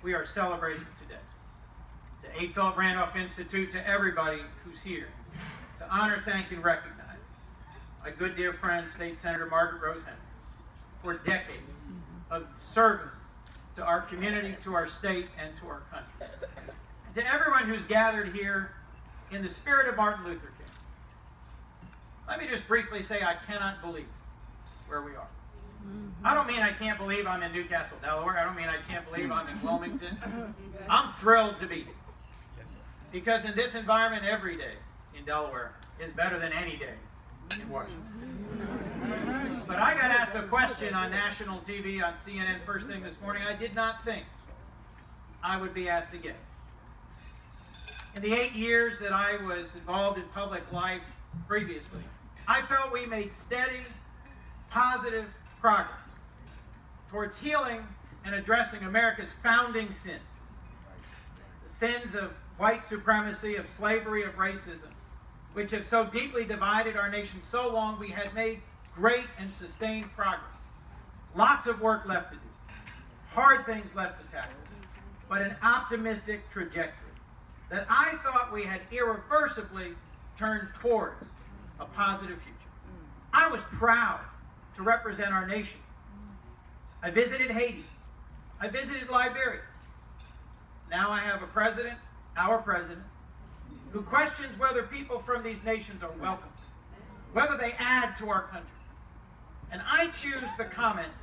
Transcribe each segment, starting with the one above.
we are celebrating today. To A. Philip Randolph Institute, to everybody who's here, to honor, thank, and recognize my good dear friend, State Senator Margaret Rose Henry, for decades of service to our community, to our state, and to our country. And to everyone who's gathered here in the spirit of Martin Luther King, let me just briefly say I cannot believe where we are. I don't mean I can't believe I'm in Newcastle, Delaware. I don't mean I can't believe I'm in Wilmington. I'm thrilled to be here. Because in this environment, every day in Delaware is better than any day in Washington. But I got asked a question on national TV, on CNN first thing this morning. I did not think I would be asked again. In the 8 years that I was involved in public life previously, I felt we made steady, positive progress towards healing and addressing America's founding sin. The sins of white supremacy, of slavery, of racism, which have so deeply divided our nation so long. We had made great and sustained progress. Lots of work left to do. Hard things left to tackle. But an optimistic trajectory that I thought we had irreversibly turned towards a positive future. I was proud to represent our nation. I visited Haiti. I visited Liberia. Now I have a president, our president, who questions whether people from these nations are welcome, whether they add to our country. And I choose the comment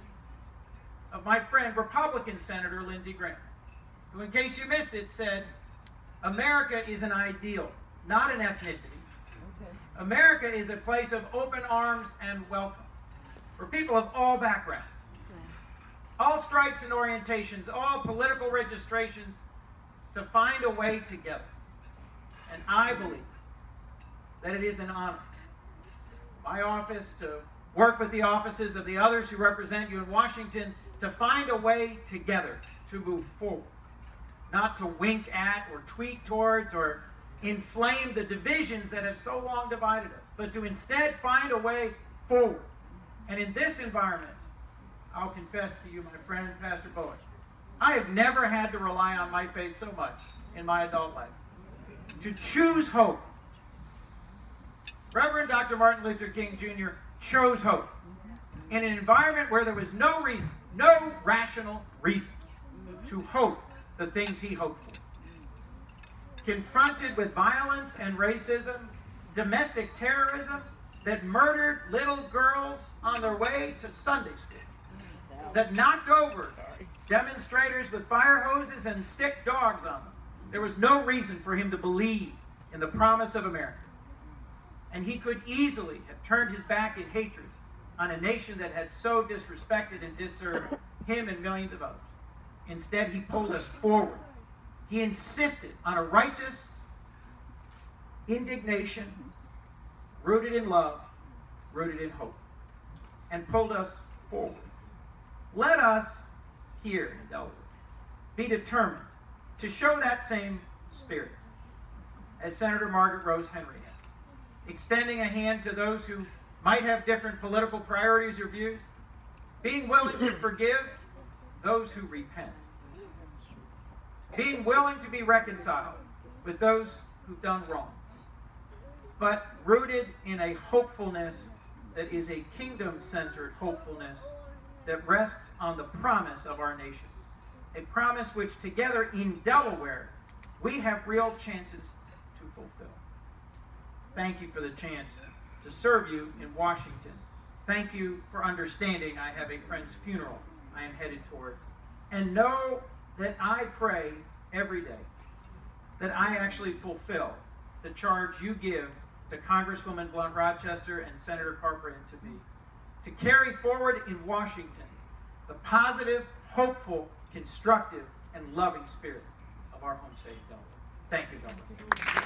of my friend, Republican Senator Lindsey Graham, who, in case you missed it, said, America is an ideal, not an ethnicity. America is a place of open arms and welcome for people of all backgrounds, all stripes and orientations, all political registrations, to find a way together. And I believe that it is an honor, my office, to work with the offices of the others who represent you in Washington, to find a way together to move forward, not to wink at or tweak towards or inflame the divisions that have so long divided us, but to instead find a way forward. And in this environment, I'll confess to you, my friend, Pastor Bowie, I have never had to rely on my faith so much in my adult life. To choose hope. Reverend Dr. Martin Luther King Jr. chose hope in an environment where there was no reason, no rational reason to hope the things he hoped for. Confronted with violence and racism, domestic terrorism that murdered little girls on their way to Sunday school, that knocked over demonstrators with fire hoses and sick dogs on them, there was no reason for him to believe in the promise of America. And he could easily have turned his back in hatred on a nation that had so disrespected and disserved him and millions of others. Instead, he pulled us forward. He insisted on a righteous indignation rooted in love, rooted in hope, and pulled us forward. Let us here in Delaware be determined to show that same spirit as Senator Margaret Rose Henry had, extending a hand to those who might have different political priorities or views, being willing to forgive those who repent, being willing to be reconciled with those who've done wrong, but rooted in a hopefulness that is a kingdom-centered hopefulness that rests on the promise of our nation, a promise which together in Delaware we have real chances to fulfill. Thank you for the chance to serve you in Washington. Thank you for understanding I have a friend's funeral I am headed towards. And know that I pray every day that I actually fulfill the charge you give to Congresswoman Blunt Rochester and Senator Carper and to me, to carry forward in Washington the positive, hopeful, constructive, and loving spirit of our home state of Delaware. Thank you, Delaware.